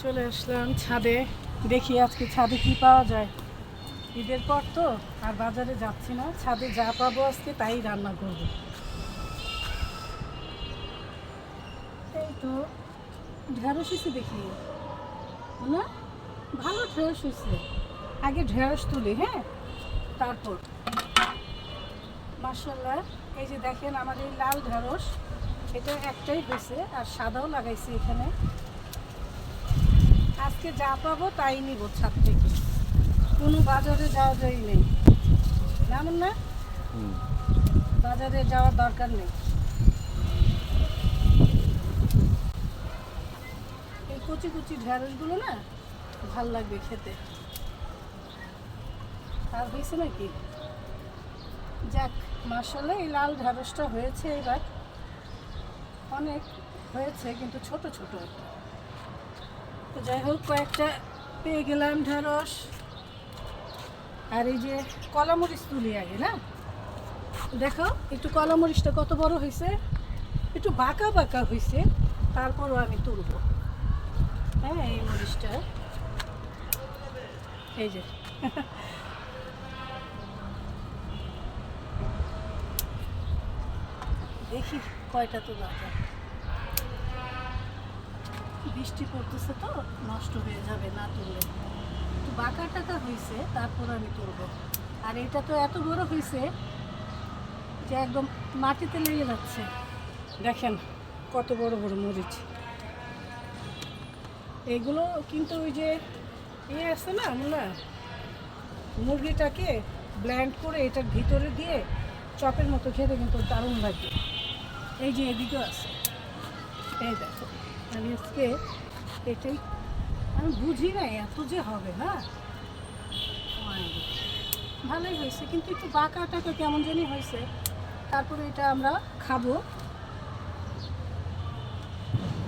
চলে আসলাম ছাদে। দেখি আজকে ছাদে কি পাওয়া যায়। ঈদের পর তো আর বাজারে যাচ্ছি না, ছাদে যা পাবো আজকে তাই রান্না করব। এই তো ঢেঁড়স হয়েছে দেখি না, ভালো ঢেঁড়স হয়েছে। আগে ঢেঁড়স তুলি, হ্যাঁ, তারপর মাশাআল্লাহ। এই যে দেখেন আমার এই লাল ঢেঁড়স, এটা একটাই হয়েছে আর সাদাও লাগাইছি এখানে। আজকে যা পাবো তাই নিব ছাদ থেকে, কোনো বাজারে যাওয়া যায় নেই, এমন না? বাজারে যাওয়ার দরকার নেই। এই কচি কচি ঢেঁড়সগুলো না ভাল লাগবে খেতে। আর হয়েছে নাকি? যাক, মাশাআল্লাহ এই লাল ঢেঁড়সটা হয়েছে এবার, অনেক হয়েছে কিন্তু ছোট ছোট। তো যাই হোক, কয়েকটা পেয়ে গেলাম ঢেঁড়স। আর এই যে কলামরিচ তুলি আগে, না দেখো একটু কলামরিচটা কত বড় হয়েছে, একটু বাঁকা বাঁকা হয়েছে, তারপরও আমি তুলব। হ্যাঁ, এই মরিচটা এই যে দেখি কয়টা তোলা যায়। বৃষ্টি পড়তেছে তো নষ্ট হয়ে যাবে না তুললে। একটু বাঁকা টাকা হয়েছে, তারপর আমি তুলব। আর এটা তো এত বড় হয়েছে যে একদম মাটিতে লেগে যাচ্ছে। দেখেন কত বড় বড় মরিচ। এগুলো কিন্তু ওই যে আছে না, আমরা মুরগিটাকে ব্ল্যান্ড করে এটার ভিতরে দিয়ে চপের মতো খেতে কিন্তু দারুণ লাগবে। এই যে এদিকেও আছে, এই দেখো। আমি আজকে এটাই, আমি বুঝি না এত যে হবে না। ভালোই হয়েছে কিন্তু একটু বাঁকা টাকা কেমন জানি হয়েছে। তারপরে এটা আমরা খাবো।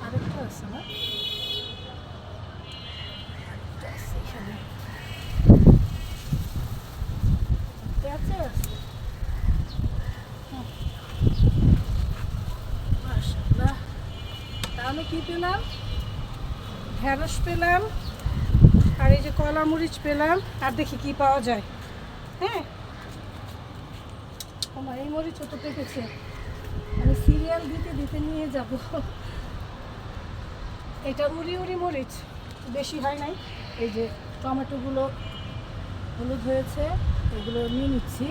আরেকটা আছে না, এখানে আছে আছে। মাশাআল্লাহ। তাহলে কি পেলাম? ঢেঁড়স পেলাম, আর এই যে কলা মরিচ পেলাম, আর দেখি কি পাওয়া যায়। হ্যাঁ, আমার এই মরিচও তো পেকেছে, আমি সিরিয়াল দিতে দিতে নিয়ে যাব। এটা উড়ি উড়ি মরিচ, বেশি হয় নাই। এই যে টমেটোগুলো হলুদ হয়েছে, এগুলো নিয়ে নিচ্ছি।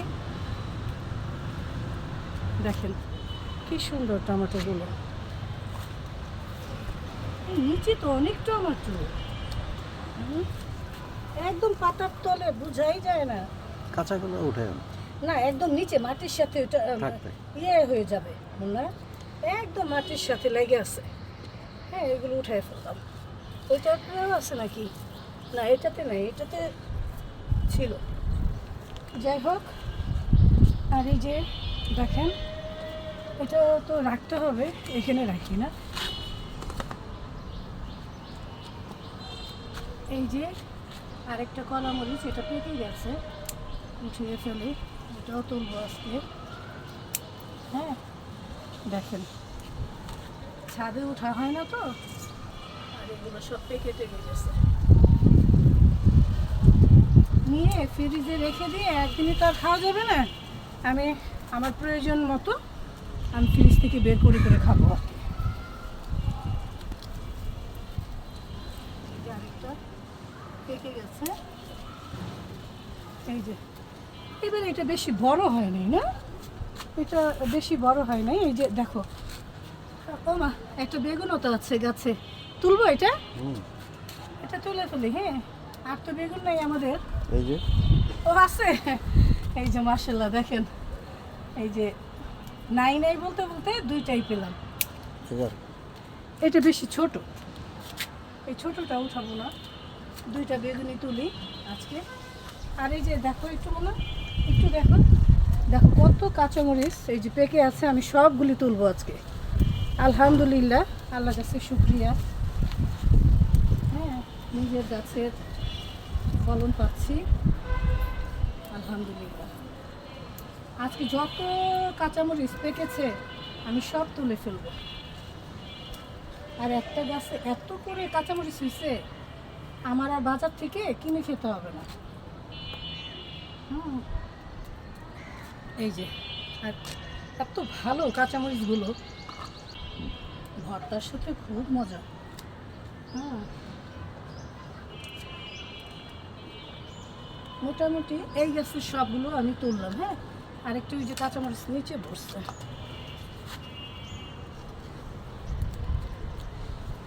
দেখেন কি সুন্দর টমেটোগুলো, নিচে তো অনেক টমেটো, একদম পাতার তলে বোঝাই যায় না। কাঁচাগুলো উঠে না, একদম নিচে মাটির সাথে ওটা ইয়ে হয়ে যাবে না, একদম মাটির সাথে লেগে আছে। হ্যাঁ, এগুলো উঠাই ফেললাম। ওইটাতেও আছে নাকি? না, এটাতে নাই, এটাতে ছিল। যাই হোক, আর এই যে দেখেন এটা তো রাখতে হবে, এখানে রাখি না। এই যে আরেকটা কলা মরিচ, এটা পেকে গেছে, উঠিয়ে ফেলি, এটাও তুলবো আজকে। হ্যাঁ, দেখেন ছাদে ওঠা হয় না তো, আর এগুলো সব পেকে টেকে গেছে। নিয়ে ফ্রিজে রেখে দিয়ে একদিনই তো আর খাওয়া যাবে না, আমি আমার প্রয়োজন মতো আমি ফ্রিজ থেকে বের করে করে খাবো আর কি। আরেকটা পেকে গেছে, এই যে। এবার এটা বেশি বড় হয় নাই, না এটা বেশি বড় হয় নাই। এই যে দেখো, ও মা, একটা বেগুনও তো আছে গাছে, তুলবো এটা, এটা তুলে ফেলি। হ্যাঁ, আর তো বেগুন নাই আমাদের। এই যে ও আছে, এই যে মাশাআল্লাহ দেখেন, এই যে নাই নাই বলতে বলতে দুইটাই পেলাম। এটা বেশি ছোট, এই ছোটটা উঠাবো না, দুইটা বেগুনি তুলি আজকে। আর এই যে দেখো একটু মনে, একটু দেখো, দেখো কত কাঁচামরিচ এই যে পেকে আছে, আমি সবগুলি তুলবো আজকে। আলহামদুলিল্লাহ, আল্লাহর কাছে শুকরিয়া। হ্যাঁ, নিজের গাছের ফলন পাচ্ছি, আলহামদুলিল্লাহ। আজকে যত কাঁচামরিচ পেকেছে আমি সব তুলে ফেলবো। আর একটা গাছে এত করে কাঁচামরিচ হয়েছে, আমার আর বাজার থেকে কিনে খেতে হবে না। এই যে, আর এত ভালো কাঁচামরিচগুলো, ভর্তার সাথে খুব মজা। মোটামুটি এই গাছের সবগুলো আমি তুললাম। হ্যাঁ, আরেকটু ওই যে কাঁচামরিচ নিচে বসছে।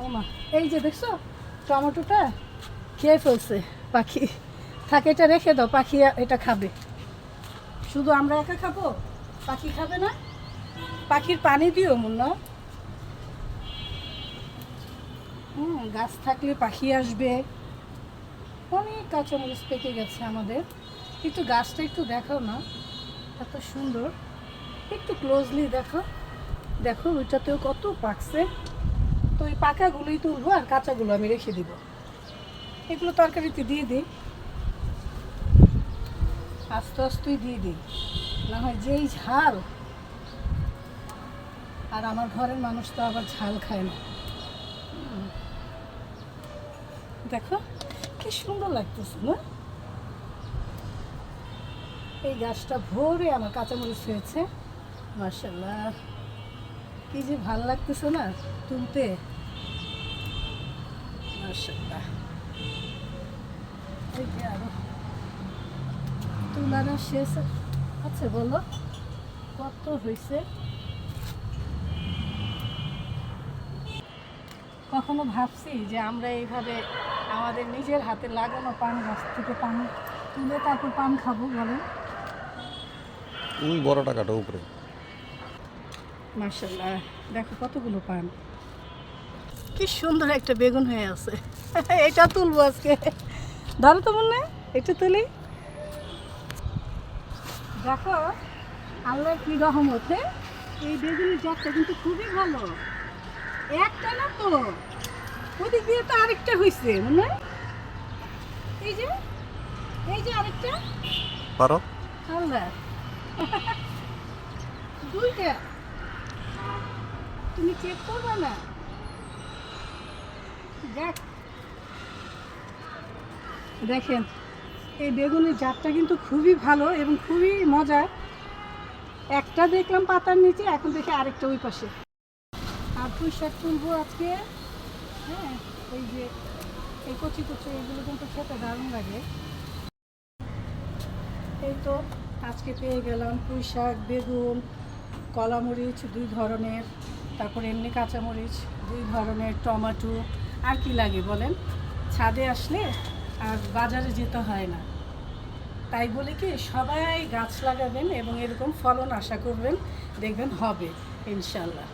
ওমা, এই যে দেখছো টমেটোটা খেয়ে ফেলছে পাখি। থাকে এটা রেখে দাও, পাখি এটা খাবে। শুধু আমরা একা খাবো, পাখি খাবে না? পাখির পানি দিও মুন্না। গাছ থাকলে পাখি আসবে। অনেক কাঁচামরিচ পেকে গেছে আমাদের। একটু গাছটা একটু দেখাও না, এত সুন্দর। একটু ক্লোজলি দেখো, দেখো ওইটাতেও কত পাকছে। তো ওই পাকাগুলোই তুলবো, আর কাঁচাগুলো আমি রেখে দিব। এগুলো তরকারিতে দিয়ে দিই, আস্তে আস্তেই দিয়ে দিই, না হয় যেই ঝাল। আর আমার ঘরের মানুষ তো আবার ঝাল খায় না। দেখো কি সুন্দর লাগতেছে না? এই গাছটা ভরে আমার কাঁচামরিচ হয়েছে। মাশাআল্লাহ, কি যে ভাল লাগতেছে না তুলতে। মাশাআল্লাহ, এই যে আরো তুলানো শেষ আছে। বলো কত হয়েছে। কখনো ভাবছি যে আমরা এইভাবে আমাদের নিজের হাতে লাগানো পান গাছ থেকে পান তুলে তারপর পান খাবো? বলেন। বড় টাকাটা উপরে। মাশাআল্লাহ, দেখো কতগুলো পান। কি সুন্দর একটা বেগুন হয়ে আছে। এটা তুলবো আজকে। ধরো তো মনে, এটা তুলি। দেখো আল্লাহর কি রহমতে এই বেগুনের জাতটা কিন্তু খুবই ভালো। একটা না তো, ওদিক দিয়ে তো আরেকটা হয়েছে মনে। এই যে, এই যে আরেকটা। পারো আল্লাহ, দুইটা। তুমি চেক করবে না? দেখ, দেখেন এই বেগুনের জাতটা কিন্তু খুবই ভালো এবং খুবই মজার। একটা দেখলাম পাতার নিচে, এখন দেখি আরেকটা ওই পাশে। আর পুঁই শাক তুলবো আজকে। হ্যাঁ, এই যে এই কচি কচি এগুলো কিন্তু খেতে দারুণ লাগে। এই তো আজকে পেয়ে গেলাম পুঁই শাক, বেগুন, কলামরিচ 2 ধরনের, তারপরে এমনি কাঁচামরিচ 2 ধরনের, টমেটো। আর কি লাগে বলেন? ছাদে আসলে আর বাজারে যেতে হয় না। তাই বলে কি সবাই গাছ লাগাবেন এবং এরকম ফলন আশা করবেন, দেখবেন হবে ইনশাল্লাহ।